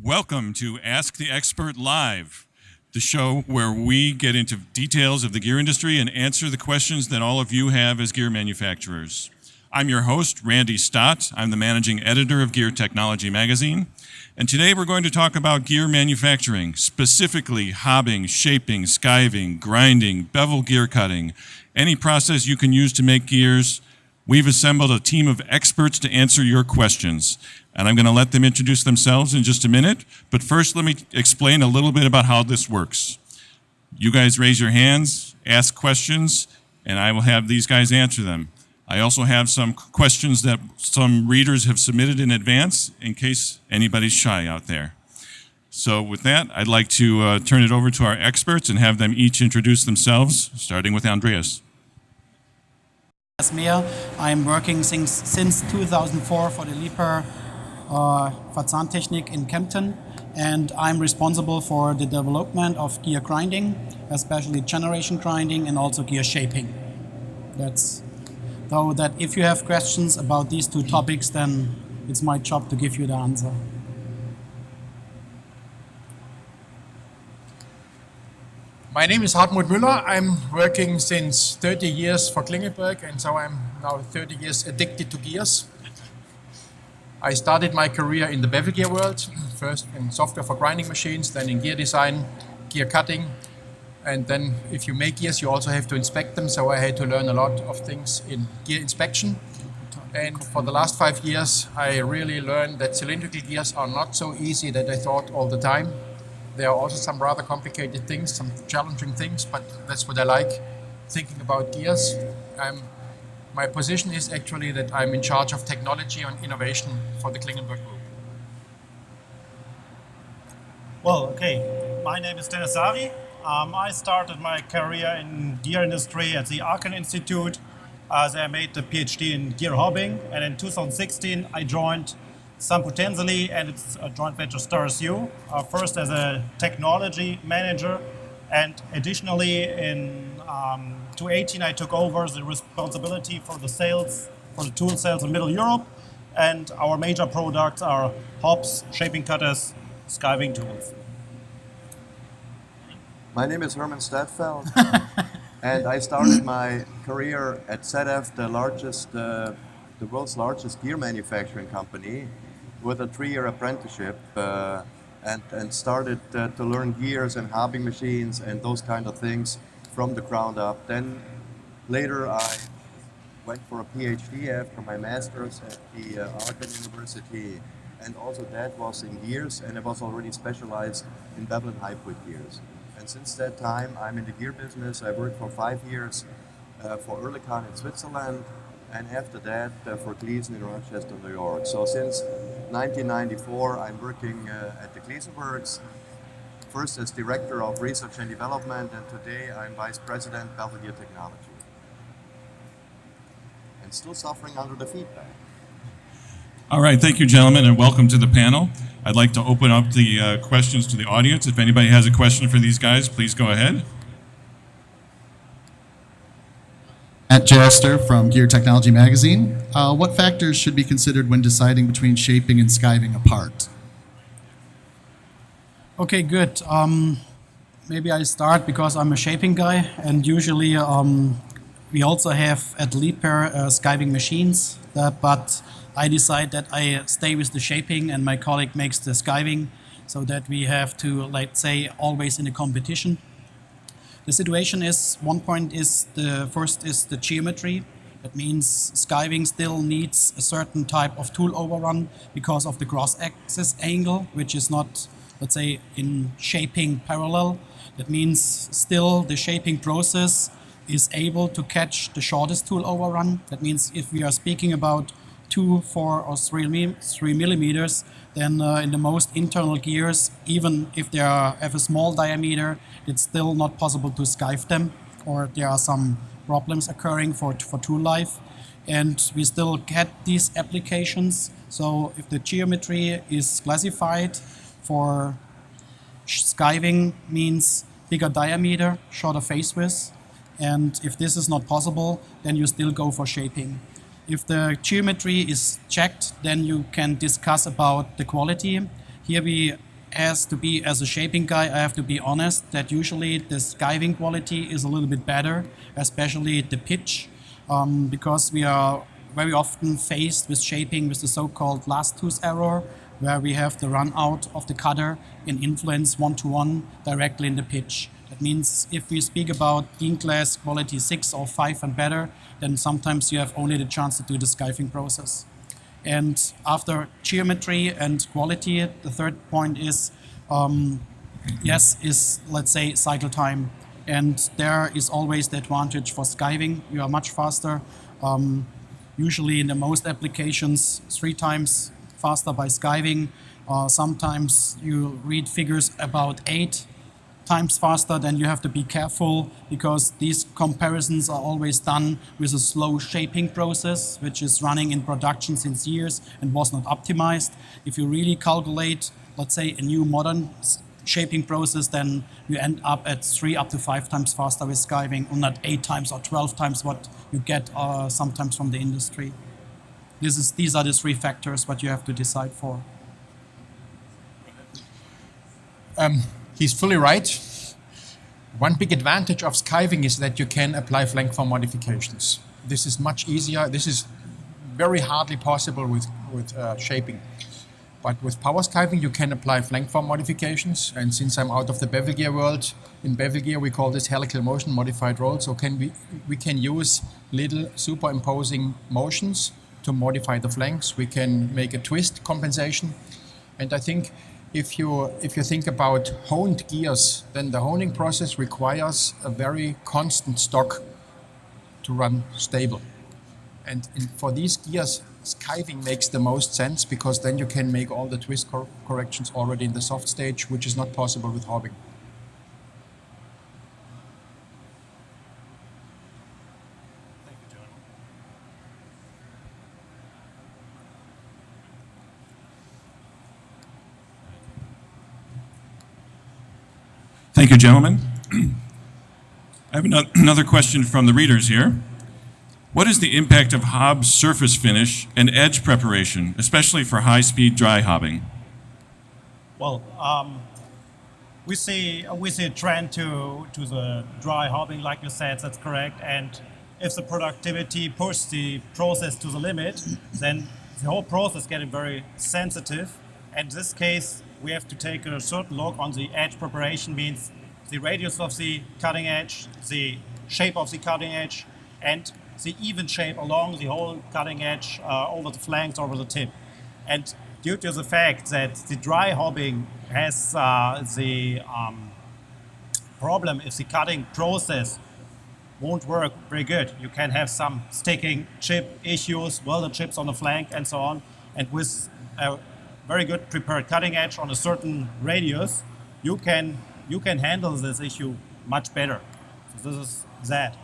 Welcome to Ask the Expert Live, the show where we get into details of the gear industry and answer the questions that all of you have as gear manufacturers. I'm your host, Randy Stott. I'm the managing editor of Gear Technology Magazine. And today we're going to talk about gear manufacturing, specifically hobbing, shaping, skiving, grinding, bevel gear cutting, any process you can use to make gears. We've assembled a team of experts to answer your questions. And I'm going to let them introduce themselves in just a minute. But first, let me explain a little bit about how this works. You guys raise your hands, ask questions, and I will have these guys answer them. I also have some questions that some readers have submitted in advance in case anybody's shy out there. So with that, I'd like to turn it over to our experts and have them each introduce themselves, starting with Andreas. Andreas Mehr. I'm working since 2004 for the Liebherr Verzahntechnik in Kempten, and I'm responsible for the development of gear grinding, especially generation grinding and also gear shaping. So that if you have questions about these two topics, then it's my job to give you the answer. My name is Hartmuth Mueller. I'm working since 30 years for Klingelnberg, and so I'm now 30 years addicted to gears. I started my career in the bevel gear world, first in software for grinding machines, then in gear design, gear cutting, and then if you make gears, you also have to inspect them, so I had to learn a lot of things in gear inspection. And for the last 5 years, I really learned that cylindrical gears are not so easy that I thought all the time. There are also some rather complicated things, some challenging things, but that's what I like, thinking about gears. My position is actually that I'm in charge of technology and innovation for the Klingelnberg Group. Well, okay. My name is Deniz Sari. I started my career in gear industry at the Aachen Institute as I made the PhD in gear hobbing. And in 2016, I joined Samputensili and its joint venture StarSU, first as a technology manager. And additionally, in 2018, I took over the responsibility for the sales, for the tool sales in Middle Europe. And our major products are hobs, shaping cutters, skiving tools. My name is Hermann Stadtfeld, and I started my career at ZF, the world's largest gear manufacturing company, with a 3-year apprenticeship, and started to learn gears and hobbing machines and those kind of things from the ground up. Then later I went for a PhD after my master's at the Aachen University, and also that was in gears, and I was already specialized in bevel and hybrid gears. And since that time, I'm in the gear business. I worked for 5 years for Oerlikon in Switzerland, and after that for Gleason in Rochester, New York. So since 1994, I'm working at the Gleason Works, first as Director of Research and Development, and today I'm Vice President, Bevel Gear Technology. And still suffering under the feedback. All right, thank you, gentlemen, and welcome to the panel. I'd like to open up the questions to the audience. If anybody has a question for these guys, please go ahead. Matt Jaster from Gear Technology Magazine. What factors should be considered when deciding between shaping and skiving a part? Okay, good. Maybe I start because I'm a shaping guy, and usually we also have at Liebherr skiving machines, but I decide that I stay with the shaping and my colleague makes the skiving, so that we have to, let's say, always in a competition. The situation is, one point is first is the geometry. That means skiving still needs a certain type of tool overrun because of the cross-axis angle, which is not, let's say, in shaping parallel. That means still the shaping process is able to catch the shortest tool overrun. That means if we are speaking about 2, 4, or 3 millimeters, then in the most internal gears, even if they have a small diameter, it's still not possible to skive them, or there are some problems occurring for tool life. And we still get these applications. So if the geometry is classified for skiving, means bigger diameter, shorter face width. And if this is not possible, then you still go for shaping. If the geometry is checked, then you can discuss about the quality. Here we has to be, as a shaping guy, I have to be honest that usually the skiving quality is a little bit better, especially the pitch, because we are very often faced with shaping with the so-called last tooth error, where we have the run out of the cutter and influence one-to-one directly in the pitch. That means if we speak about beam class quality 6 or 5 and better, then sometimes you have only the chance to do the skiving process. And after geometry and quality, the third point is, let's say, cycle time. And there is always the advantage for skiving. You are much faster. Usually in the most applications, 3 times faster by skiving. Sometimes you read figures about 8 times faster. Then you have to be careful because these comparisons are always done with a slow shaping process, which is running in production since years and was not optimized. If you really calculate, let's say, a new modern shaping process, then you end up at 3 up to 5 times faster with skiving, or not 8 times or 12 times what you get sometimes from the industry. These are the 3 factors what you have to decide for. He's fully right. One big advantage of skiving is that you can apply flank form modifications. This is much easier. This is very hardly possible with shaping. But with power skiving, you can apply flank form modifications. And since I'm out of the bevel gear world, in bevel gear we call this helical motion modified roll. So we can use little superimposing motions to modify the flanks. We can make a twist compensation. And I think if you think about honed gears, then the honing process requires a very constant stock to run stable. And for these gears, skiving makes the most sense because then you can make all the twist corrections already in the soft stage, which is not possible with hobbing. Thank you, gentlemen. I have another question from the readers here. What is the impact of hob surface finish and edge preparation, especially for high-speed dry hobbing? Well, we see a trend to the dry hobbing, like you said. That's correct. And if the productivity pushes the process to the limit, then the whole process is getting very sensitive. And in this case, we have to take a certain look on the edge preparation, means the radius of the cutting edge, the shape of the cutting edge, and the even shape along the whole cutting edge over the flanks, over the tip. And due to the fact that the dry hobbing has the problem if the cutting process won't work very good. You can have some sticking chip issues, welded chips on the flank and so on. And with a very good prepared cutting edge on a certain radius, you can handle this issue much better. So this is that.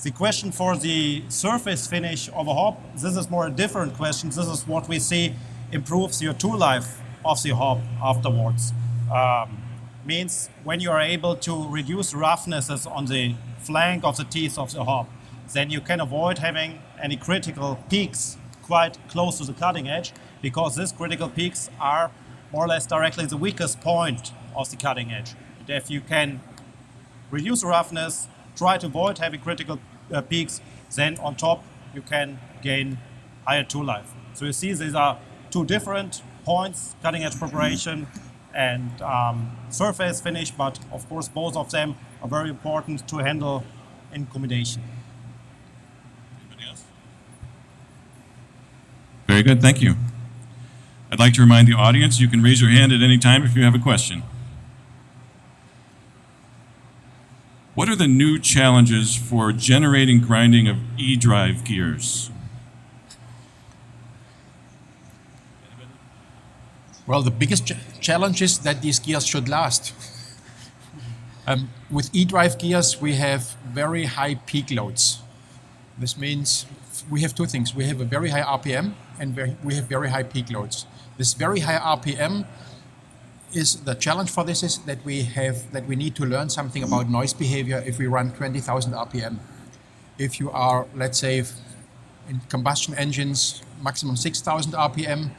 The question for the surface finish of a hob, this is more a different question. This is what we see improves your tool life of the hob afterwards. Means when you are able to reduce roughnesses on the flank of the teeth of the hob, then you can avoid having any critical peaks quite close to the cutting edge, because these critical peaks are more or less directly the weakest point of the cutting edge. And if you can reduce the roughness, try to avoid having critical peaks, then on top you can gain higher tool life. So you see these are 2 different points, cutting edge preparation and surface finish, but of course both of them are very important to handle in combination. Anybody else? Very good, thank you. I'd like to remind the audience you can raise your hand at any time if you have a question. What are the new challenges for generating grinding of E-drive gears? Well, the biggest challenge is that these gears should last. With E-drive gears, we have very high peak loads. This means we have 2 things. We have a very high RPM and we have very high peak loads. This very high RPM is the challenge for this is that we need to learn something about noise behavior if we run 20,000 RPM. If you are, let's say, in combustion engines, maximum 6,000 RPM,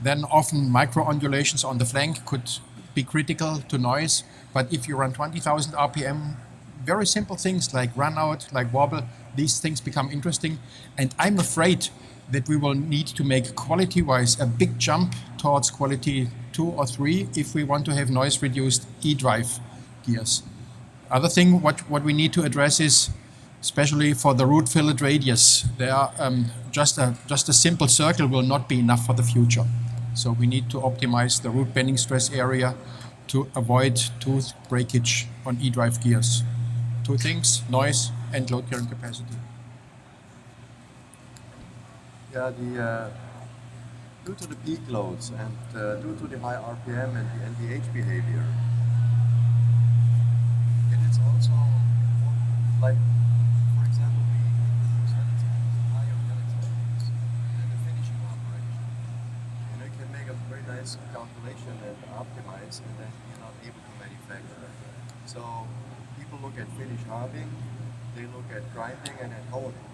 then often micro undulations on the flank could be critical to noise, but if you run 20,000 RPM, very simple things like run out, like wobble, these things become interesting. And I'm afraid that we will need to make quality-wise a big jump towards quality 2 or 3 if we want to have noise-reduced E-drive gears. Other thing what we need to address is, especially for the root fillet radius, just a simple circle will not be enough for the future. So we need to optimize the root bending stress area to avoid tooth breakage on E-drive gears. 2 things, noise and load carrying capacity. Yeah, due to the peak loads and due to the high RPM and the NVH behavior, it is also like, for example, we use higher electrodes and the finishing operation. You can make a very nice calculation and optimize, and then you're not able to manufacture. So people look at finish hobbing, they look at grinding and at holding.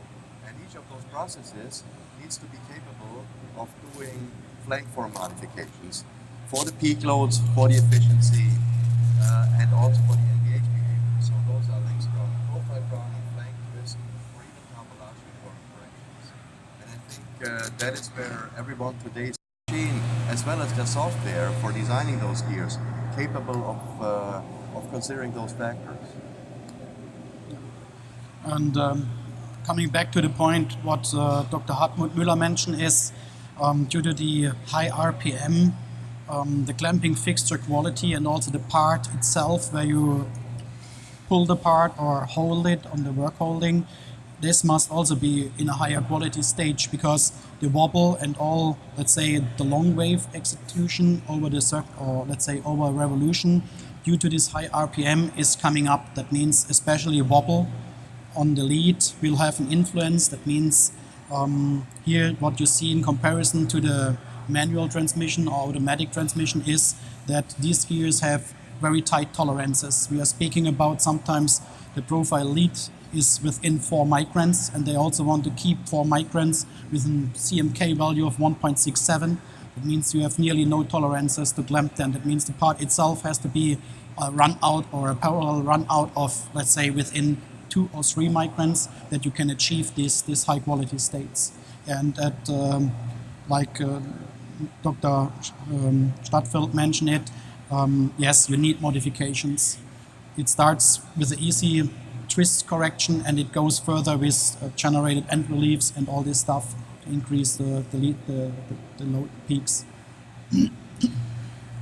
And each of those processes needs to be capable of doing flank form modifications for the peak loads, for the efficiency, and also for the NVH behavior. So those are links from profile browning, flank twist, or even topological form corrections. And I think that is where everyone today's machine, as well as the software for designing those gears, capable of considering those factors. And coming back to the point, what Dr. Hartmuth Mueller mentioned is due to the high RPM, the clamping fixture quality and also the part itself where you pull the part or hold it on the work holding, this must also be in a higher quality stage because the wobble and all, let's say, the long wave execution over the circuit, or let's say over a revolution, due to this high RPM is coming up. That means especially wobble on the lead will have an influence. That means here what you see in comparison to the manual transmission or automatic transmission is that these gears have very tight tolerances. We are speaking about sometimes the profile lead is within 4 microns, and they also want to keep 4 microns with a CMK value of 1.67. That means you have nearly no tolerances to clamp them. That means the part itself has to be a run out or a parallel run out of, let's say, within 2 or 3 microns that you can achieve these high quality states. And at Dr. Stadtfeld mentioned it, yes, you need modifications. It starts with the easy twist correction and it goes further with generated end reliefs and all this stuff to increase the load peaks.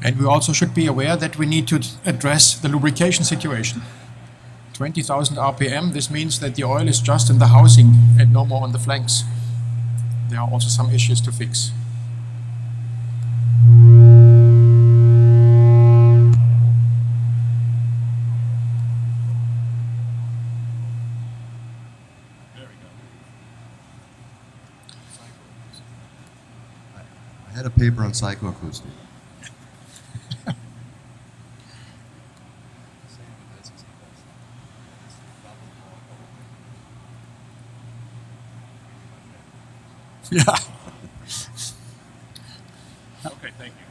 And we also should be aware that we need to address the lubrication situation. 20,000 RPM, this means that the oil is just in the housing and no more on the flanks. There are also some issues to fix. I had a paper on psychoacoustic. Yeah. Okay, thank you.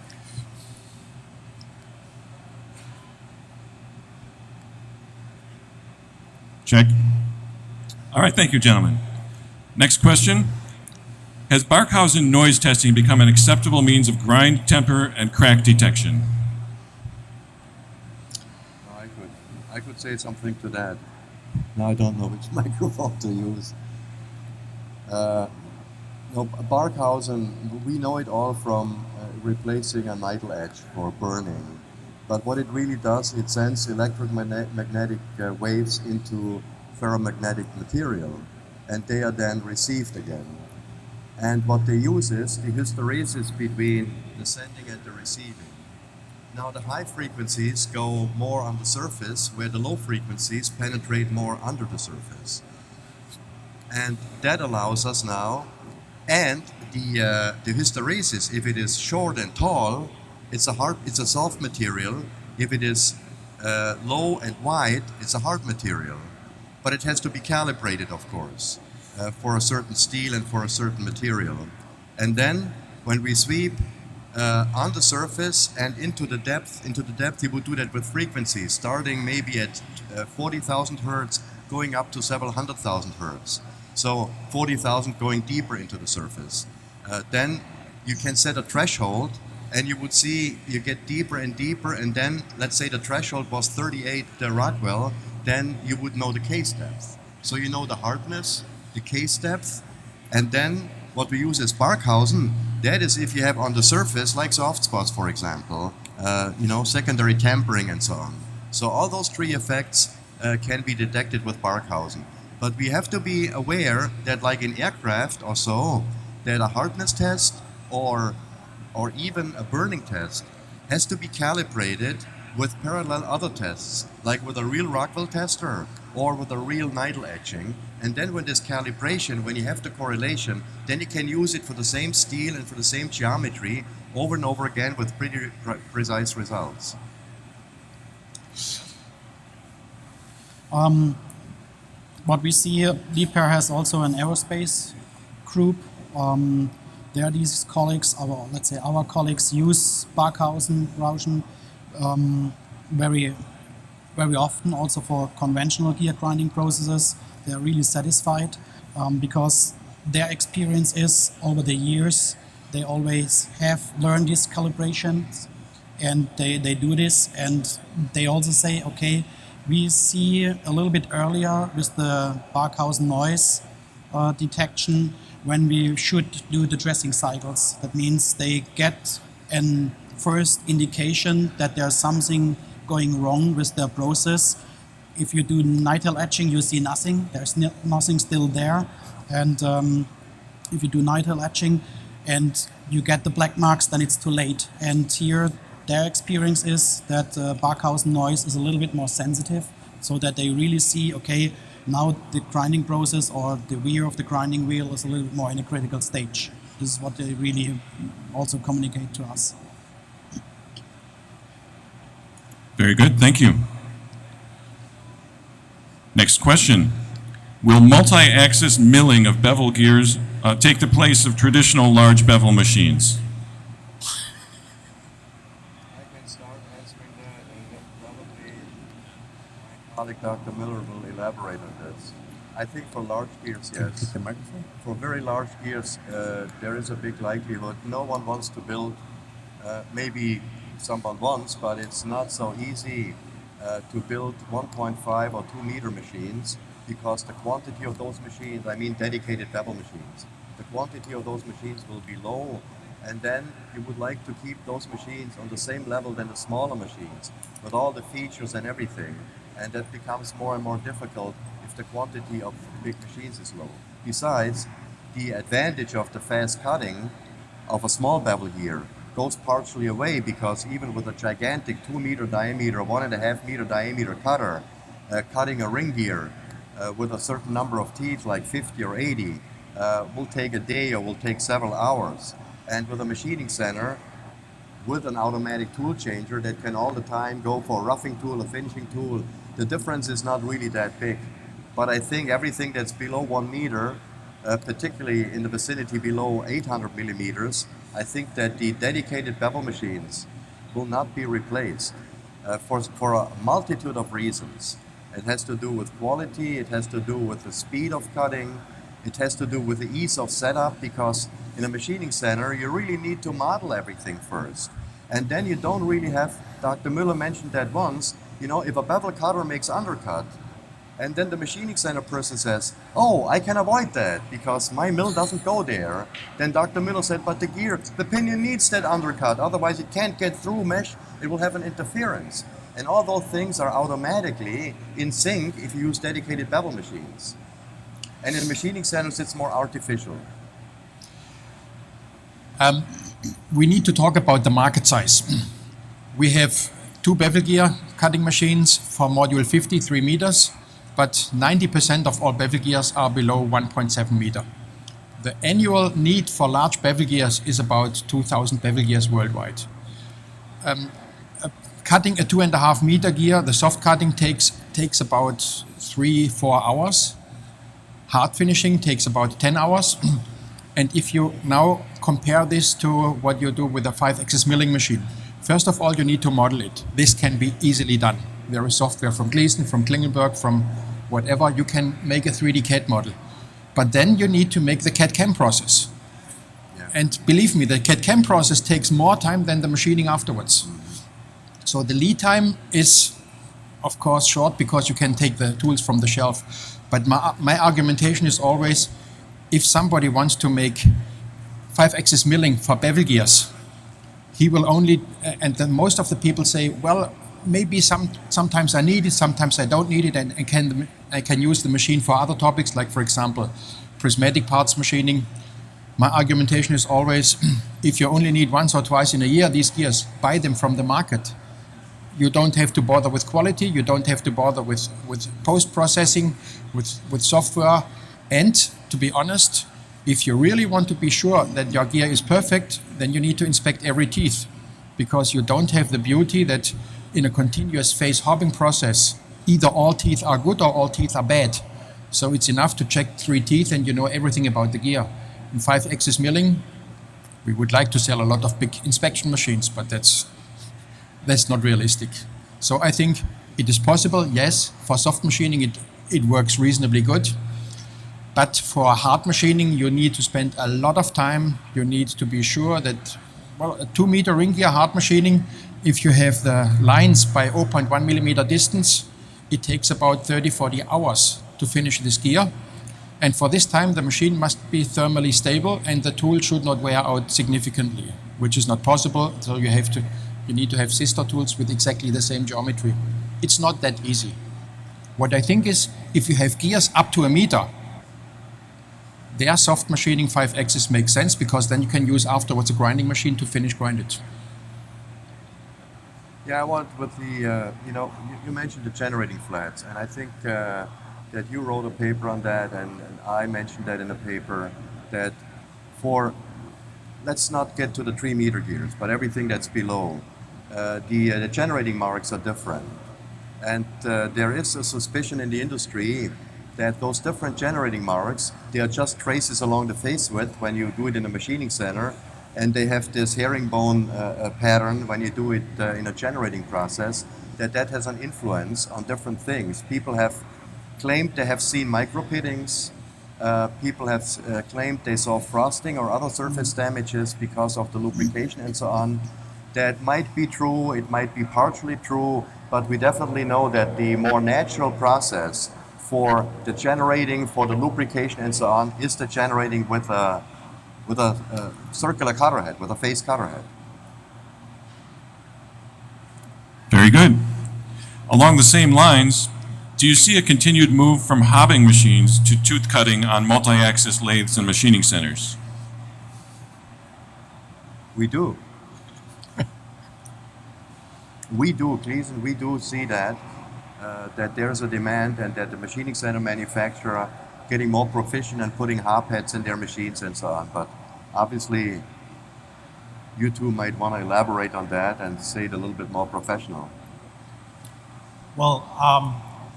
Check. All right, thank you, gentlemen. Next question. Has Barkhausen noise testing become an acceptable means of grind, temper, and crack detection? I could say something to that. Now I don't know which microphone to use. No, Barkhausen, we know it all from replacing a needle edge for burning. But what it really does, it sends electromagnetic waves into ferromagnetic material, and they are then received again. And what they use is the hysteresis between the sending and the receiving. Now the high frequencies go more on the surface, where the low frequencies penetrate more under the surface. And that allows us now, and the hysteresis, if it is short and tall, it's a soft material. If it is low and wide, it's a hard material. But it has to be calibrated, of course, for a certain steel and for a certain material. And then, when we sweep on the surface and into the depth. Into the depth, he would do that with frequencies, starting maybe at 40,000 hertz, going up to several 100,000 hertz. So 40,000 going deeper into the surface. Then you can set a threshold, and you would see you get deeper and deeper, and then let's say the threshold was 38 Rockwell, then you would know the case depth. So you know the hardness, the case depth, and then what we use is Barkhausen. That is if you have on the surface, like soft spots, for example, secondary tempering and so on. So all those three effects can be detected with Barkhausen. But we have to be aware that, like in aircraft or so, that a hardness test or even a burning test has to be calibrated with parallel other tests, like with a real Rockwell tester or with a real needle etching. And then when this calibration, when you have the correlation, then you can use it for the same steel and for the same geometry over and over again with pretty precise results. What we see, Liebherr has also an aerospace group. There, these colleagues, our colleagues, use Barkhausen Rauschen very, very often, also for conventional gear grinding processes. They are really satisfied because their experience is over the years they always have learned these calibrations, and they do this, and they also say, okay, we see a little bit earlier with the Barkhausen noise detection when we should do the dressing cycles. That means they get an first indication that there's something going wrong with their process. If you do nitrile etching, you see nothing. There's nothing still there. And if you do nitrile etching and you get the black marks, then it's too late. And here, their experience is that Barkhausen noise is a little bit more sensitive, so that they really see, okay, now the grinding process or the wear of the grinding wheel is a little bit more in a critical stage. This is what they really also communicate to us. Very good, thank you. Next question. Will multi-axis milling of bevel gears take the place of traditional large bevel machines? I can start answering that, and then probably my colleague Dr. Miller will elaborate on this. I think for large gears, yes. The microphone? For very large gears, there is a big likelihood. No one wants to build, maybe someone wants, but it's not so easy to build 1.5 or 2 meter machines, because the quantity of those machines, I mean dedicated bevel machines, the quantity of those machines will be low, and then you would like to keep those machines on the same level than the smaller machines, with all the features and everything, and that becomes more and more difficult if the quantity of big machines is low. Besides, the advantage of the fast cutting of a small bevel gear goes partially away, because even with a gigantic 2 meter diameter, 1.5 meter diameter cutter, cutting a ring gear with a certain number of teeth, like 50 or 80, will take a day or will take several hours. And with a machining center, with an automatic tool changer that can all the time go for a roughing tool, a finishing tool, the difference is not really that big. But I think everything that's below 1 meter, particularly in the vicinity below 800 millimeters, I think that the dedicated bevel machines will not be replaced for a multitude of reasons. It has to do with quality, it has to do with the speed of cutting, it has to do with the ease of setup, because in a machining center you really need to model everything first. And then you don't really have, Dr. Müller mentioned that once, if a bevel cutter makes undercut, and then the machining center person says, oh, I can avoid that because my mill doesn't go there. Then Dr. Miller said, but the pinion needs that undercut, otherwise it can't get through mesh, it will have an interference. And all those things are automatically in sync if you use dedicated bevel machines. And in machining centers, it's more artificial. We need to talk about the market size. We have 2 bevel gear cutting machines for module 50, 3 meters. But 90% of all bevel gears are below 1.7 meter. The annual need for large bevel gears is about 2,000 bevel gears worldwide. Cutting a 2.5 meter gear, the soft cutting takes about 3-4 hours. Hard finishing takes about 10 hours. And if you now compare this to what you do with a 5-axis milling machine. First of all, you need to model it. This can be easily done. There is software from Gleason, from Klingelnberg, from whatever. You can make a 3D CAD model. But then you need to make the CAD-CAM process. Yeah. And believe me, the CAD-CAM process takes more time than the machining afterwards. So the lead time is, of course, short because you can take the tools from the shelf. But my argumentation is always, if somebody wants to make 5-axis milling for bevel gears, he will only, and then most of the people say, well, maybe sometimes I need it, sometimes I don't need it, and I can use the machine for other topics, like, for example, prismatic parts machining. My argumentation is always, if you only need once or twice in a year these gears, buy them from the market. You don't have to bother with quality, you don't have to bother with post-processing, with software, and to be honest, if you really want to be sure that your gear is perfect, then you need to inspect every teeth, because you don't have the beauty that in a continuous phase hobbing process, either all teeth are good or all teeth are bad. So it's enough to check 3 teeth and you know everything about the gear. In 5-axis milling, we would like to sell a lot of big inspection machines, but that's not realistic. So I think it is possible, yes, for soft machining it works reasonably good. But for hard machining, you need to spend a lot of time. You need to be sure that, well, a 2-meter ring gear hard machining, if you have the lines by 0.1 millimeter distance, it takes about 30-40 hours to finish this gear. And for this time, the machine must be thermally stable and the tool should not wear out significantly, which is not possible. So you need to have sister tools with exactly the same geometry. It's not that easy. What I think is, if you have gears up to 1 meter, their soft machining 5-axis makes sense, because then you can use afterwards a grinding machine to finish grind it. Yeah, I want with the, you mentioned the generating flats, and I think that you wrote a paper on that, and I mentioned that in a paper, that let's not get to the 3-meter gears, but everything that's below, the generating marks are different. And there is a suspicion in the industry that those different generating marks, they are just traces along the face width when you do it in a machining center, and they have this herringbone pattern when you do it in a generating process, that has an influence on different things. People have claimed they have seen micro-pittings, people have claimed they saw frosting or other surface damages because of the lubrication and so on. That might be true, it might be partially true, but we definitely know that the more natural process for the generating, for the lubrication and so on, is the generating with a circular cutter head, with a face cutter head. Very good. Along the same lines, do you see a continued move from hobbing machines to tooth cutting on multi-axis lathes and machining centers? We do. We do, Gleason, we do see that there's a demand, and that the machining center manufacturer getting more proficient and putting harp heads in their machines and so on. But obviously, you two might want to elaborate on that and say it a little bit more professional. Well,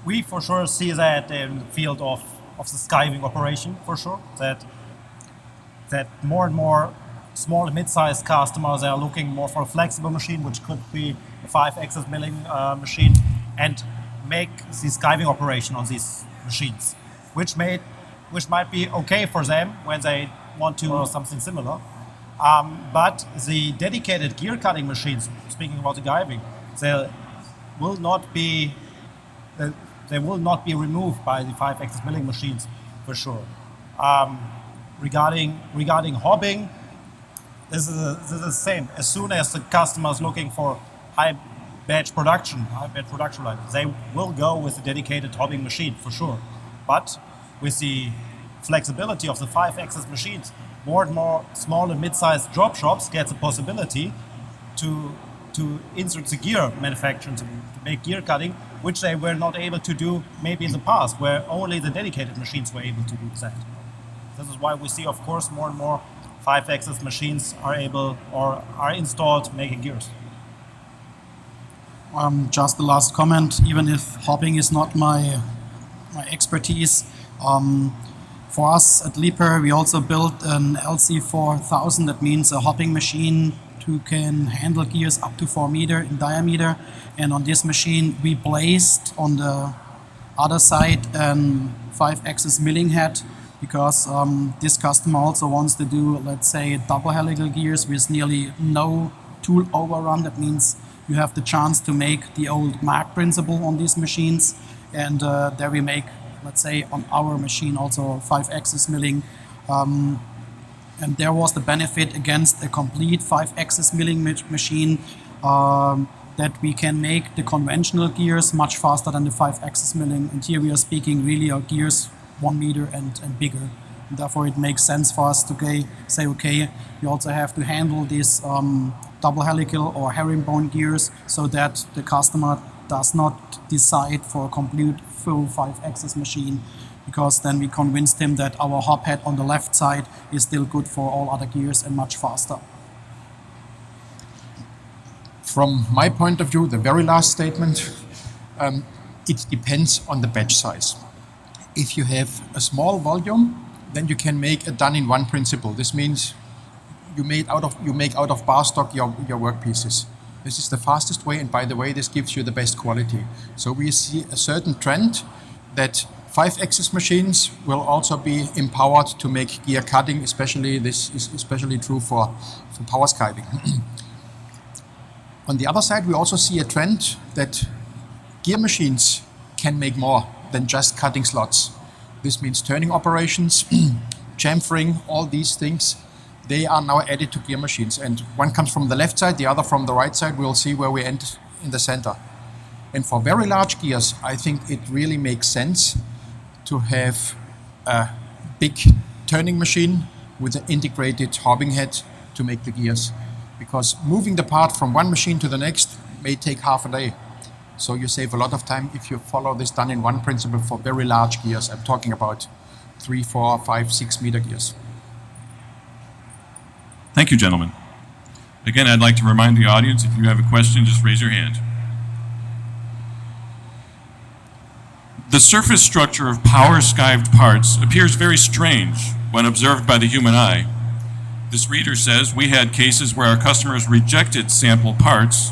we for sure see that in the field of the skiving operation, for sure, that more and more small and mid-sized customers are looking more for a flexible machine, which could be a 5-axis milling machine, and make the skiving operation on these machines, which might be okay for them when they want to do something similar. But the dedicated gear cutting machines, speaking about the skiving, they will not be removed by the 5-axis milling machines, for sure. Regarding hobbing, this is the same. As soon as the customer is looking for high batch production line, they will go with the dedicated hobbing machine, for sure. But with the flexibility of the 5-axis machines, more and more small and mid-sized job shops get the possibility to insert the gear manufacturing, to make gear cutting, which they were not able to do maybe in the past, where only the dedicated machines were able to do that. This is why we see, of course, more and more 5-axis machines are able or are installed making gears. Just the last comment, even if hobbing is not my expertise, For us at Liebherr, we also built an LC4000. That means a hobbing machine who can handle gears up to 4 meter in diameter. And on this machine, we placed on the other side a 5-axis milling head, because this customer also wants to do, let's say, double helical gears with nearly no tool overrun. That means you have the chance to make the old Mark principle on these machines. And there we make, let's say, on our machine also 5-axis milling. And there was the benefit against a complete 5-axis milling machine, that we can make the conventional gears much faster than the 5-axis milling. And here we are speaking really of gears 1 meter and bigger. And therefore it makes sense for us to say, okay, we also have to handle these double helical or herringbone gears, so that the customer does not decide for a complete full 5-axis machine, because then we convinced him that our hub head on the left side is still good for all other gears and much faster. From my point of view, the very last statement, it depends on the batch size. If you have a small volume, then you can make a done-in-one principle. This means you make out of bar stock your workpieces. This is the fastest way, and by the way, this gives you the best quality. So we see a certain trend that 5-axis machines will also be empowered to make gear cutting, especially this is especially true for power skiving. On the other side, we also see a trend that gear machines can make more than just cutting slots. This means turning operations, chamfering, all these things, they are now added to gear machines. And one comes from the left side, the other from the right side. We'll see where we end in the center. And for very large gears, I think it really makes sense to have a big turning machine with an integrated hobbing head to make the gears. Because moving the part from one machine to the next may take half a day. So you save a lot of time if you follow this done-in-one principle for very large gears. I'm talking about 3, 4, 5, 6 meter gears. Thank you, gentlemen. Again, I'd like to remind the audience, if you have a question, just raise your hand. The surface structure of power-skived parts appears very strange when observed by the human eye. This reader says, we had cases where our customers rejected sample parts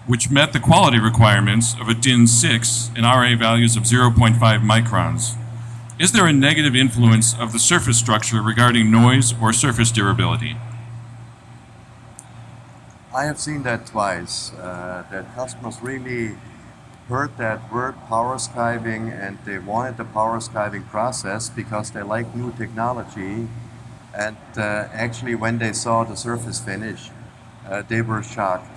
which met the quality requirements of a DIN 6 and RA values of 0.5 microns. Is there a negative influence of the surface structure regarding noise or surface durability? I have seen that twice, that customers really heard that word power skiving and they wanted the power skiving process because they like new technology. And actually when they saw the surface finish, they were shocked.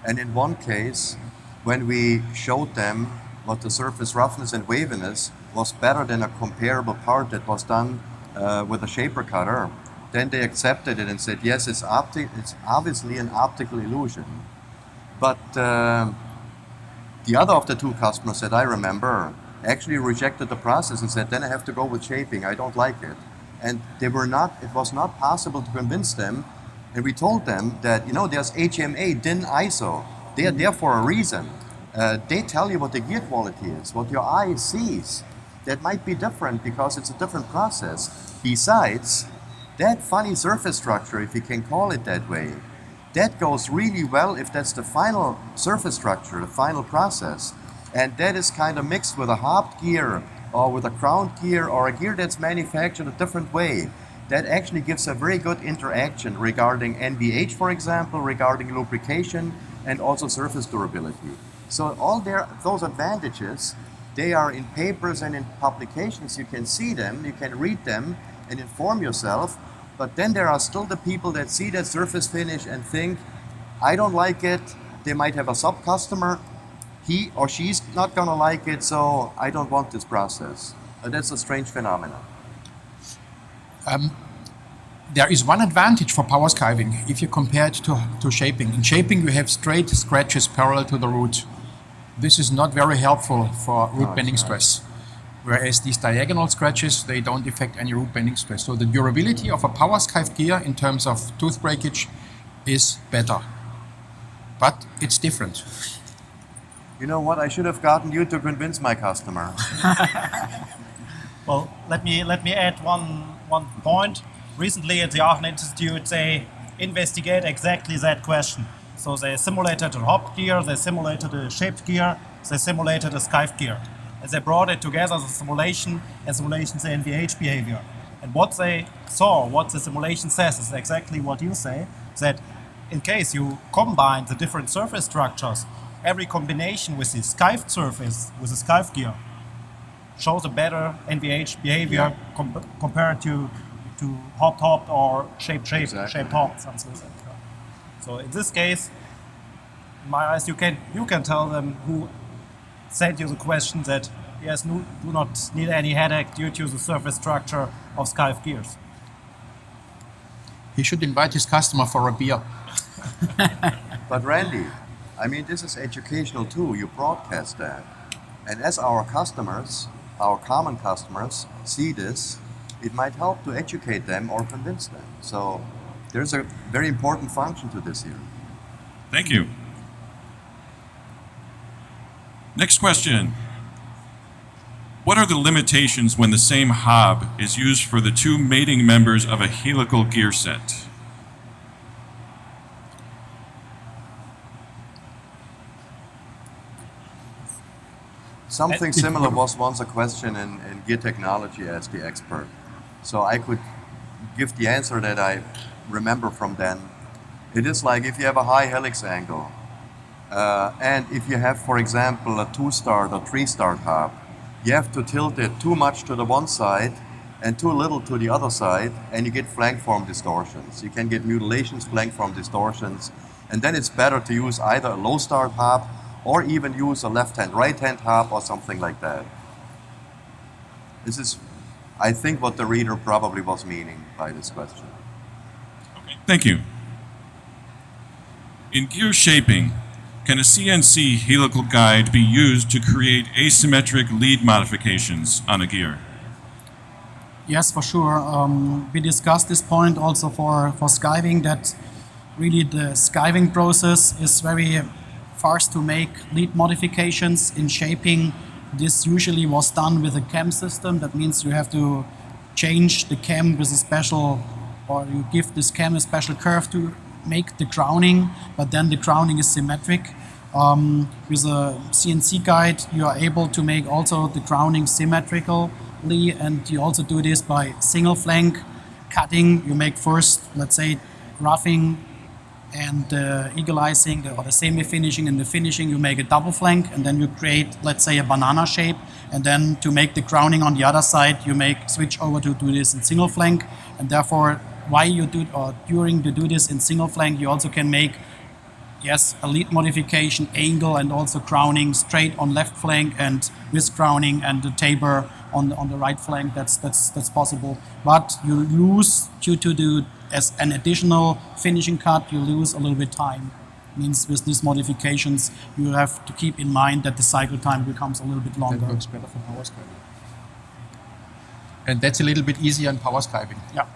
And in one case, when we showed them what the surface roughness and waviness was better than a comparable part that was done with a shaper cutter, then they accepted it and said, yes, it's obviously an optical illusion. But the other of the two customers that I remember actually rejected the process and said, then I have to go with shaping, I don't like it. And it was not possible to convince them. And we told them that, there's HMA, DIN, ISO. They are there for a reason. They tell you what the gear quality is, what your eye sees. That might be different because it's a different process. Besides, that funny surface structure, if you can call it that way, that goes really well if that's the final surface structure, the final process. And that is kind of mixed with a hobbed gear or with a crowned gear or a gear that's manufactured a different way. That actually gives a very good interaction regarding NVH, for example, regarding lubrication and also surface durability. So all those advantages, they are in papers and in publications. You can see them, you can read them and inform yourself. But then there are still the people that see that surface finish and think, I don't like it. They might have a sub-customer. He or she's not going to like it, so I don't want this process. That's a strange phenomenon. There is one advantage for power skiving if you compare it to shaping. In shaping, you have straight scratches parallel to the root. This is not very helpful for root bending stress. Whereas these diagonal scratches, they don't affect any root bending stress. So the durability of a power skived gear in terms of tooth breakage is better. But it's different. You know what? I should have gotten you to convince my customer. Well, let me add one point. Recently at the Aachen Institute, they investigate exactly that question. So they simulated a hop gear, they simulated a shaped gear, they simulated a skived gear. And they brought it together, the simulation and simulations the NVH behavior. And what they saw, what the simulation says, is exactly what you say, that in case you combine the different surface structures, every combination with the skived surface, with the skived gear, shows a better NVH behavior compared to hopped or shaped hop, something like that. So in this case, in my eyes, you can tell them who sent you the question that yes, do not need any headache due to the surface structure of skived gears. He should invite his customer for a beer. But Randy, I mean, this is educational too. You broadcast that. And as our customers, our common customers, see this, it might help to educate them or convince them. So there's a very important function to this here. Thank you. Next question. What are the limitations when the same hob is used for the two mating members of a helical gear set? Something similar was once a question in gear technology as the expert. So I could give the answer that I remember from then. It is like if you have a high helix angle, and if you have, for example, a 2-start or 3-start hob, you have to tilt it too much to the one side and too little to the other side, and you get flank form distortions. You can get mutilations, flank form distortions, and then it's better to use either a low start hob or even use a left-hand, right-hand hob or something like that. This is, I think, what the reader probably was meaning by this question. Okay, thank you. In gear shaping, can a CNC helical guide be used to create asymmetric lead modifications on a gear? Yes, for sure. We discussed this point also for skiving, that really the skiving process is very fast to make lead modifications. In shaping, this usually was done with a cam system. That means you have to change the cam with a special, or you give this cam a special curve to make the crowning, but then the crowning is symmetric. With a CNC guide, you are able to make also the crowning symmetrically, and you also do this by single flank cutting. You make first, let's say, roughing and eagleizing, or the semi-finishing and the finishing. You make a double flank, and then you create, let's say, a banana shape, and then to make the crowning on the other side, you switch over to do this in single flank, and therefore, during to do this in single flank, you also can make, yes, a lead modification, angle, and also crowning straight on left flank, and with crowning and the taper on the right flank. That's possible. But you lose, due to as an additional finishing cut, you lose a little bit time. Means with these modifications, you have to keep in mind that the cycle time becomes a little bit longer. That works better for power skiving. And that's a little bit easier in power skiving. Yeah,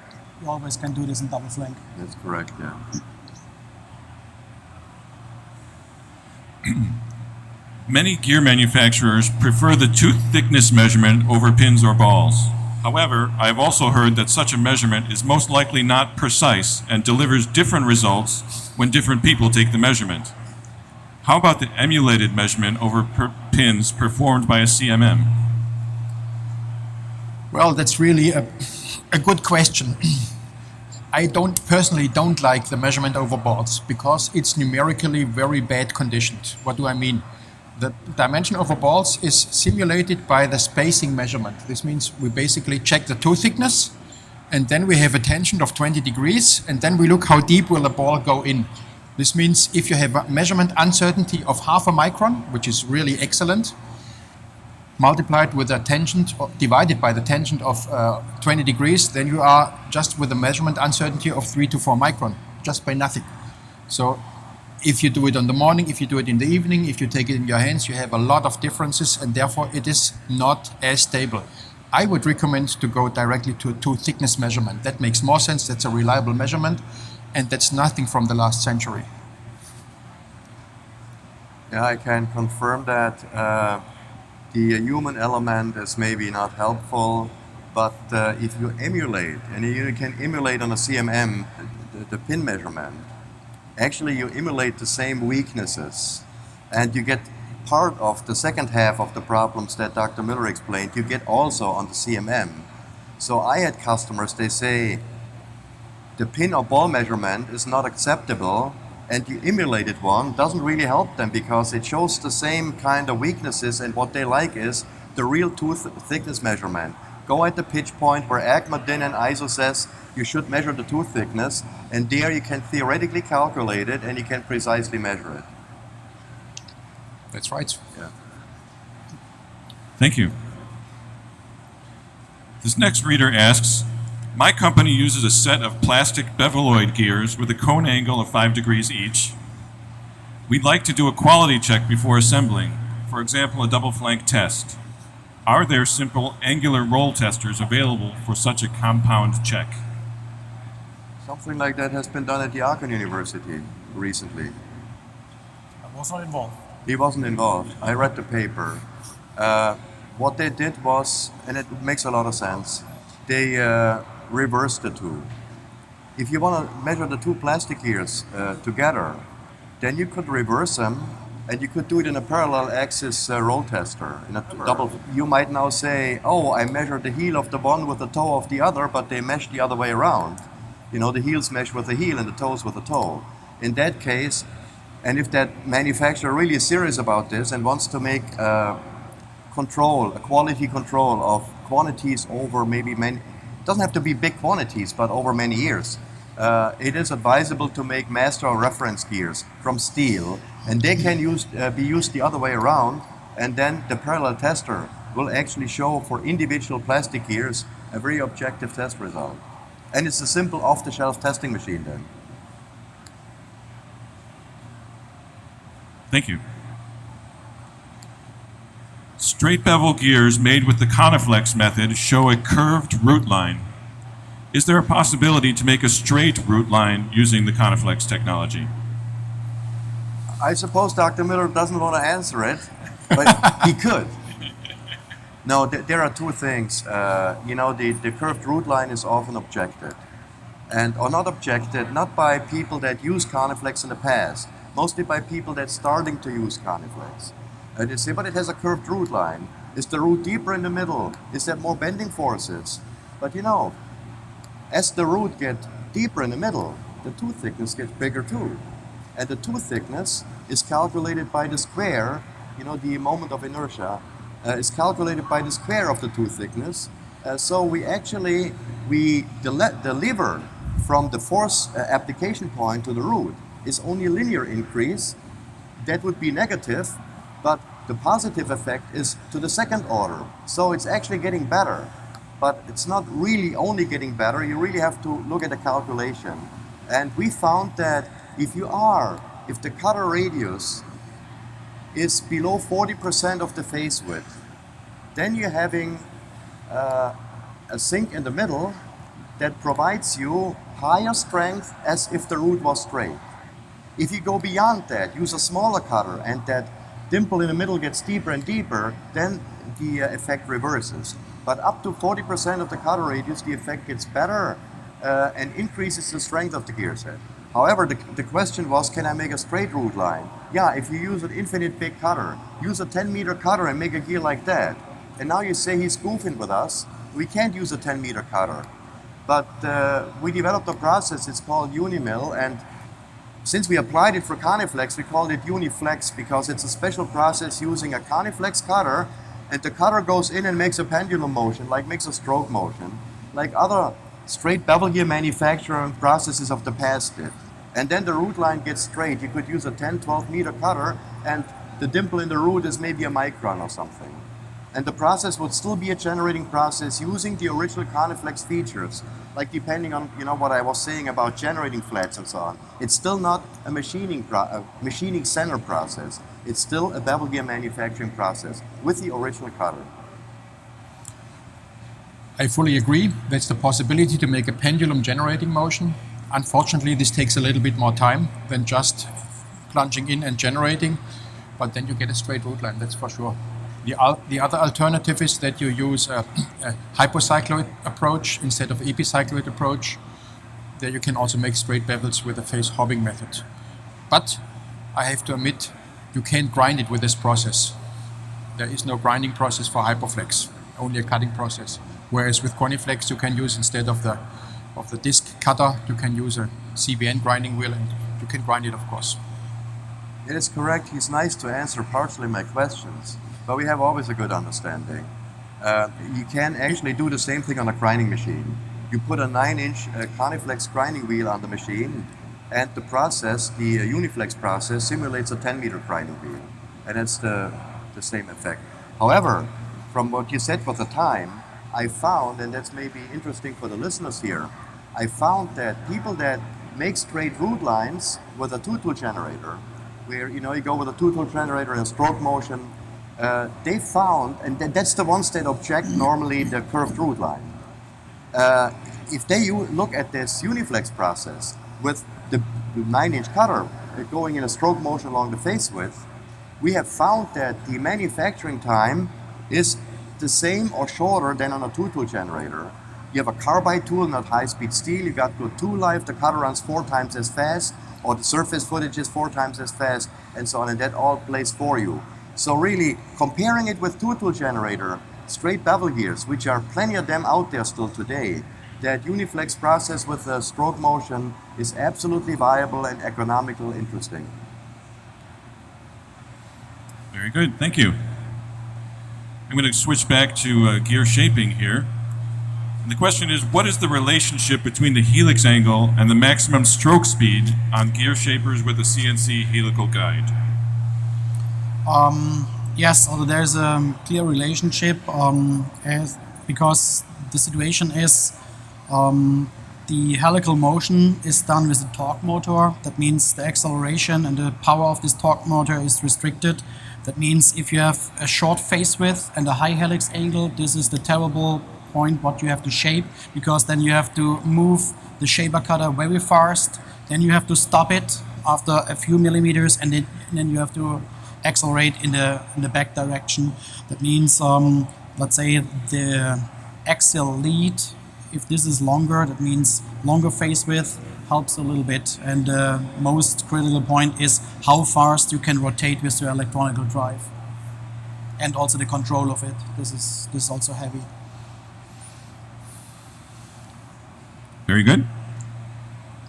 you always can do this in double flank. That's correct, yeah. Many gear manufacturers prefer the tooth thickness measurement over pins or balls. However, I have also heard that such a measurement is most likely not precise and delivers different results when different people take the measurement. How about the emulated measurement over pins performed by a CMM? Well, that's really a good question. I personally don't like the measurement over balls because it's numerically very bad conditioned. What do I mean? The dimension over balls is simulated by the spacing measurement. This means we basically check the toe thickness, and then we have a tension of 20 degrees, and then we look how deep will the ball go in. This means if you have a measurement uncertainty of half a micron, which is really excellent, multiplied with a tangent, or divided by the tangent of 20 degrees, then you are just with a measurement uncertainty of 3 to 4 micron, just by nothing. So if you do it in the morning, if you do it in the evening, if you take it in your hands, you have a lot of differences, and therefore it is not as stable. I would recommend to go directly to a toe thickness measurement. That makes more sense, that's a reliable measurement, and that's nothing from the last century. Yeah, I can confirm that the human element is maybe not helpful. But if you emulate, and you can emulate on a CMM the pin measurement, actually you emulate the same weaknesses, and you get part of the second half of the problems that Dr. Mueller explained, you get also on the CMM. So I had customers, they say, the pin or ball measurement is not acceptable, and you emulated one, doesn't really help them because it shows the same kind of weaknesses, and what they like is the real tooth thickness measurement. Go at the pitch point where ACMA, DIN, and ISO says you should measure the tooth thickness, and there you can theoretically calculate it and you can precisely measure it. That's right. Yeah. Thank you. This next reader asks, my company uses a set of plastic beveloid gears with a cone angle of 5 degrees each. We'd like to do a quality check before assembling, for example, a double flank test. Are there simple angular roll testers available for such a compound check? Something like that has been done at the Aachen University recently. I was not involved. He wasn't involved. I read the paper. What they did was, and it makes a lot of sense, they reversed the two. If you want to measure the two plastic gears together, then you could reverse them, and you could do it in a parallel axis roll tester. In a double. You might now say, oh, I measured the heel of the one with the toe of the other, but they mesh the other way around. You know, the heels mesh with the heel and the toes with the toe. In that case, and if that manufacturer really is serious about this and wants to make a quality control of quantities over maybe many, it doesn't have to be big quantities, but over many years, it is advisable to make master or reference gears from steel, and they can be used the other way around, and then the parallel tester will actually show for individual plastic gears a very objective test result. And it's a simple off-the-shelf testing machine then. Thank you. Straight bevel gears made with the Coniflex method show a curved root line. Is there a possibility to make a straight root line using the Coniflex technology? I suppose Dr. Mueller doesn't want to answer it, but he could. No, there are two things. The curved root line is often objected. Or not objected, not by people that use Coniflex in the past, mostly by people that's starting to use Coniflex. They say, but it has a curved root line. Is the root deeper in the middle? Is there more bending forces? But as the root gets deeper in the middle, the tooth thickness gets bigger too. And the tooth thickness is calculated by the square, the moment of inertia, is calculated by the square of the tooth thickness. So we deliver from the force application point to the root is only a linear increase. That would be negative, but the positive effect is to the second order. So it's actually getting better, but it's not really only getting better. You really have to look at the calculation. And we found that if the cutter radius is below 40% of the face width, then you're having a sink in the middle that provides you higher strength as if the root was straight. If you go beyond that, use a smaller cutter, and that dimple in the middle gets deeper and deeper, then the effect reverses. But up to 40% of the cutter radius, the effect gets better and increases the strength of the gear set. However, the question was, can I make a straight root line? Yeah, if you use an infinite big cutter, use a 10-meter cutter and make a gear like that. And now you say he's goofing with us. We can't use a 10-meter cutter. But we developed a process, it's called Unimill, and since we applied it for Coniflex, we called it Uniflex because it's a special process using a Coniflex cutter, and the cutter goes in and makes a pendulum motion, makes a stroke motion, like other straight bevel gear manufacturing processes of the past did. And then the root line gets straight. You could use a 10, 12-meter cutter, and the dimple in the root is maybe a micron or something. And the process would still be a generating process using the original Coniflex features, like depending on what I was saying about generating flats and so on. It's still not a machining center process. It's still a bevel gear manufacturing process with the original cutter. I fully agree. That's the possibility to make a pendulum generating motion. Unfortunately, this takes a little bit more time than just plunging in and generating, but then you get a straight root line, that's for sure. The other alternative is that you use a hypocycloid approach instead of epicycloid approach. There you can also make straight bevels with the phase hobbing method. But I have to admit, you can't grind it with this process. There is no grinding process for hypoflex, only a cutting process. Whereas with Coniflex, you can use, instead of the disc cutter, you can use a CBN grinding wheel, and you can grind it, of course. It is correct. He's nice to answer partially my questions, but we have always a good understanding. You can actually do the same thing on a grinding machine. You put a 9-inch Coniflex grinding wheel on the machine, and the process, the Uniflex process, simulates a 10-meter grinding wheel, and it's the same effect. However, from what you said for the time, I found, and that's maybe interesting for the listeners here, I found that people that make straight root lines with a two-tool generator, where you go with a two-tool generator in stroke motion, they found, and that's the ones that object normally the curved root line. If they look at this Uniflex process with the 9-inch cutter going in a stroke motion along the face width, we have found that the manufacturing time is the same or shorter than on a two-tool generator. You have a carbide tool, not high-speed steel. You got good tool life. The cutter runs 4 times as fast, or the surface footage is 4 times as fast, and so on. And that all plays for you. So really, comparing it with two-tool generator, straight bevel gears, which are plenty of them out there still today, that Uniflex process with the stroke motion is absolutely viable and economical, interesting. Very good, thank you. I'm going to switch back to gear shaping here. And the question is, what is the relationship between the helix angle and the maximum stroke speed on gear shapers with a CNC helical guide? Yes, although there's a clear relationship because the situation is the helical motion is done with a torque motor. That means the acceleration and the power of this torque motor is restricted. That means if you have a short face width and a high helix angle, this is the terrible point what you have to shape, because then you have to move the shaper cutter very fast, then you have to stop it after a few millimeters, and then you have to accelerate in the back direction. That means let's say the axial lead, if this is longer, that means longer face width helps a little bit, and the most critical point is how fast you can rotate with your electronical drive, and also the control of it. This is also heavy. Very good.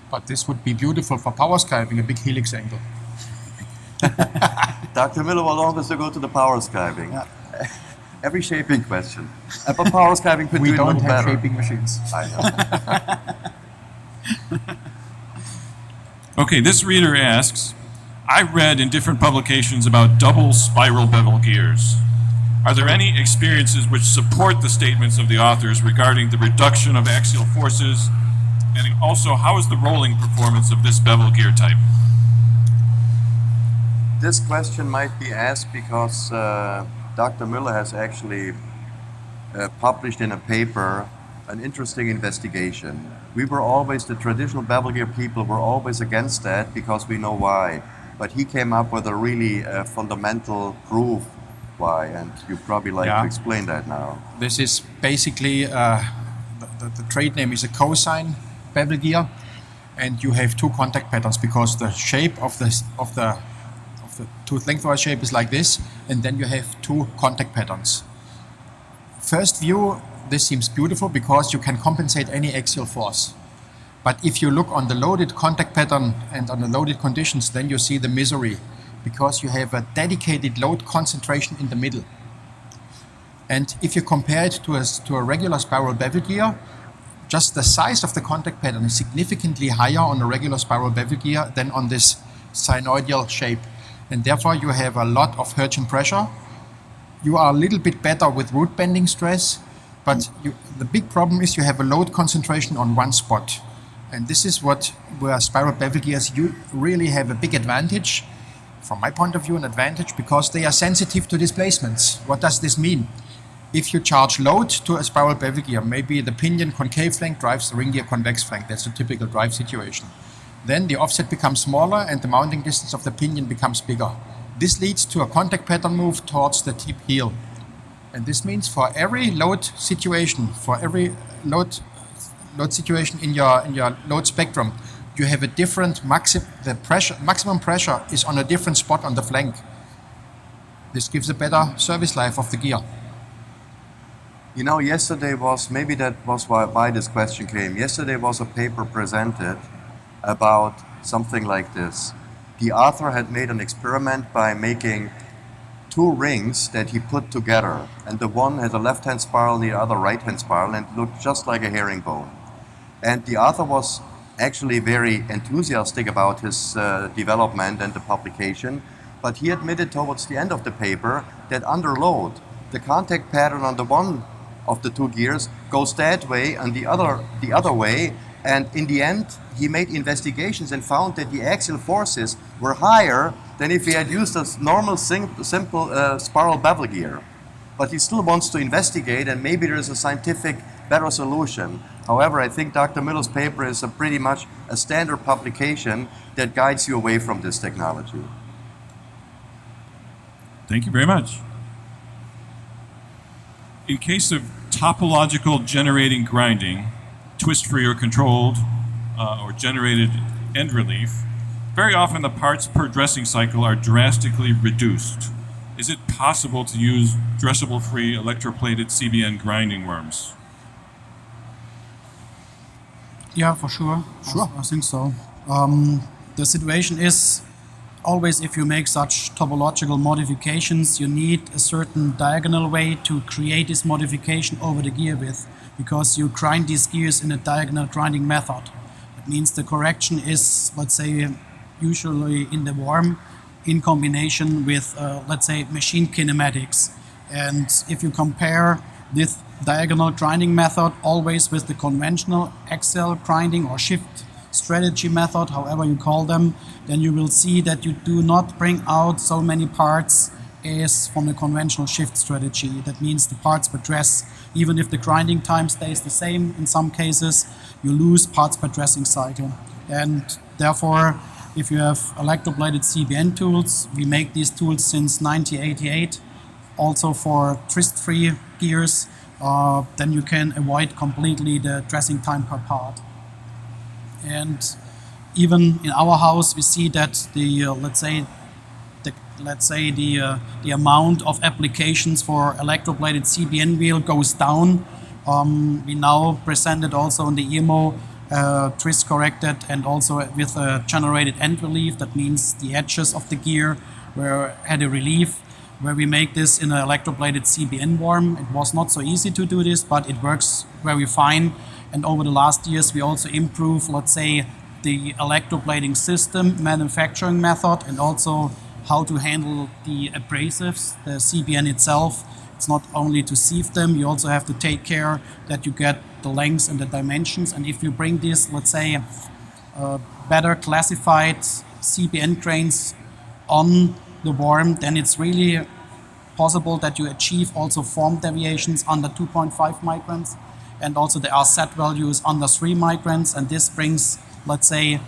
But this would be beautiful for power skiving, a big helix angle. Dr. Miller will always go to the power skiving. Yeah. Every shaping question. But power skiving could We do it a don't little have better. shaping machines. I know. Okay, this reader asks, I read in different publications about double spiral bevel gears. Are there any experiences which support the statements of the authors regarding the reduction of axial forces? And also, how is the rolling performance of this bevel gear type? This question might be asked because Dr. Müller has actually published in a paper an interesting investigation. We were always, the traditional bevel gear people were always against that because we know why. But he came up with a really fundamental proof why, and you'd probably like to explain that now. This is basically, the trade name is a cosine bevel gear, and you have 2 contact patterns because the shape of the tooth lengthwise shape is like this, and then you have 2 contact patterns. First view, this seems beautiful because you can compensate any axial force. But if you look on the loaded contact pattern and on the loaded conditions, then you see the misery, because you have a dedicated load concentration in the middle. And if you compare it to a regular spiral bevel gear, just the size of the contact pattern is significantly higher on a regular spiral bevel gear than on this sinusoidal shape. And therefore you have a lot of Hertzian pressure. You are a little bit better with root bending stress, but the big problem is you have a load concentration on one spot. And this is where spiral bevel gears, you really have a big advantage. From my point of view, an advantage because they are sensitive to displacements. What does this mean? If you charge load to a spiral bevel gear, maybe the pinion concave flank drives the ring gear convex flank, that's a typical drive situation. Then the offset becomes smaller and the mounting distance of the pinion becomes bigger. This leads to a contact pattern move towards the tip heel. And this means for every load situation, situation in your load spectrum, you have a different maximum pressure is on a different spot on the flank. This gives a better service life of the gear. You know, yesterday was, maybe that was why this question came. Yesterday was a paper presented about something like this. The author had made an experiment by making two rings that he put together, and the one had a left-hand spiral and the other right-hand spiral, and it looked just like a herringbone. And the author was actually very enthusiastic about his development and the publication, but he admitted towards the end of the paper that under load, the contact pattern on the one of the two gears goes that way and the other way, and in the end he made investigations and found that the axial forces were higher than if he had used a normal simple spiral bevel gear. But he still wants to investigate, and maybe there is a scientific better solution. However, I think Dr. Miller's paper is pretty much a standard publication that guides you away from this technology. Thank you very much. In case of topological generating grinding, twist-free or controlled, or generated end relief, very often the parts per dressing cycle are drastically reduced. Is it possible to use dressable-free electroplated CBN grinding worms? Yeah, for sure. Sure. I think so. The situation is always, if you make such topological modifications, you need a certain diagonal way to create this modification over the gear width, because you grind these gears in a diagonal grinding method. It means the correction is, let's say, usually in the worm in combination with, let's say, machine kinematics. And if you compare this diagonal grinding method always with the conventional axial grinding or shift strategy method, however you call them, then you will see that you do not bring out so many parts as from the conventional shift strategy. That means the parts per dress, even if the grinding time stays the same in some cases, you lose parts per dressing cycle. And therefore, if you have electroplated CBN tools, we make these tools since 1988, also for twist-free gears, then you can avoid completely the dressing time per part. And even in our house, we see that the the amount of applications for electroplated CBN wheel goes down. We now presented also in the EMO twist corrected and also with a generated end relief. That means the edges of the gear had a relief, where we make this in an electroplated CBN worm. It was not so easy to do this, but it works very fine. And over the last years, we also improve, let's say, the electroplating system, manufacturing method, and also how to handle the abrasives, the CBN itself. It's not only to sieve them, you also have to take care that you get the lengths and the dimensions. And if you bring this, let's say, better classified CBN grains on the worm, then it's really possible that you achieve also form deviations under 2.5 microns, and also the RZ value is under 3 microns, and this brings, let's say,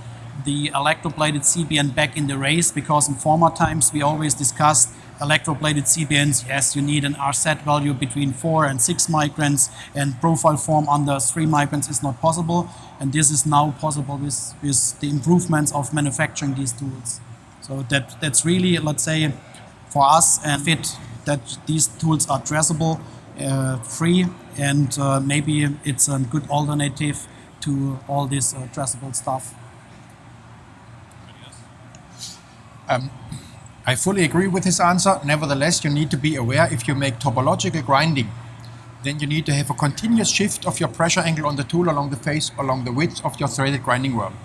the electroplated CBN back in the race, because in former times we always discussed electroplated CBNs, yes, you need an RZ value between 4 and 6 microns, and profile form under 3 microns is not possible, and this is now possible with the improvements of manufacturing these tools. So that's really, let's say, for us a fit that these tools are dressable, free, and maybe it's a good alternative to all this dressable stuff. I fully agree with his answer. Nevertheless, you need to be aware, if you make topological grinding, then you need to have a continuous shift of your pressure angle on the tool along the face, along the width of your threaded grinding worm.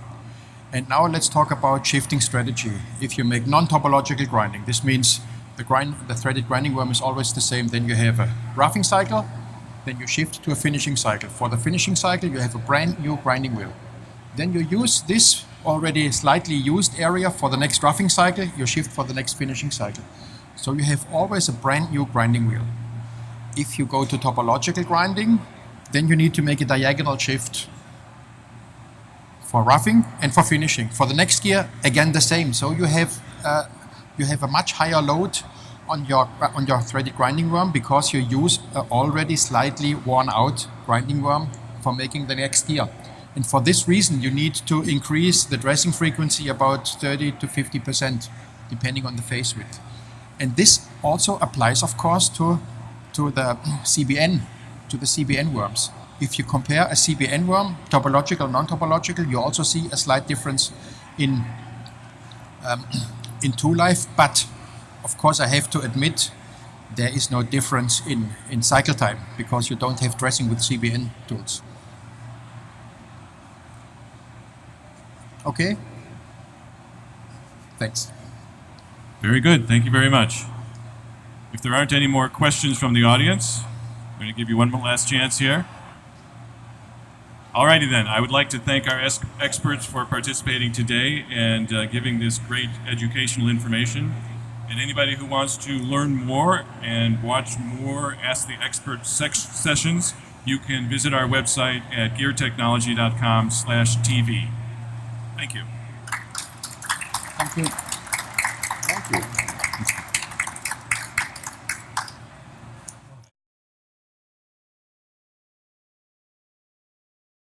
And now let's talk about shifting strategy. If you make non-topological grinding, this means the threaded grinding worm is always the same. Then you have a roughing cycle, then you shift to a finishing cycle. For the finishing cycle, you have a brand new grinding wheel. Then you use this already slightly used area for the next roughing cycle, you shift for the next finishing cycle. So you have always a brand new grinding wheel. If you go to topological grinding, then you need to make a diagonal shift for roughing and for finishing. For the next gear, again the same. So you have you have a much higher load on your threaded grinding worm because you use an already slightly worn out grinding worm for making the next gear. And for this reason, you need to increase the dressing frequency about 30 to 50%, depending on the face width. And this also applies, of course, to the CBN worms. If you compare a CBN worm, topological, non-topological, you also see a slight difference in tool life. But of course, I have to admit there is no difference in cycle time because you don't have dressing with CBN tools. Okay? Thanks. Very good. Thank you very much. If there aren't any more questions from the audience, I'm going to give you one last chance here. Alrighty then, I would like to thank our experts for participating today and giving this great educational information. And anybody who wants to learn more and watch more Ask the Expert sessions, you can visit our website at geartechnology.com/TV. Thank you. Thank you.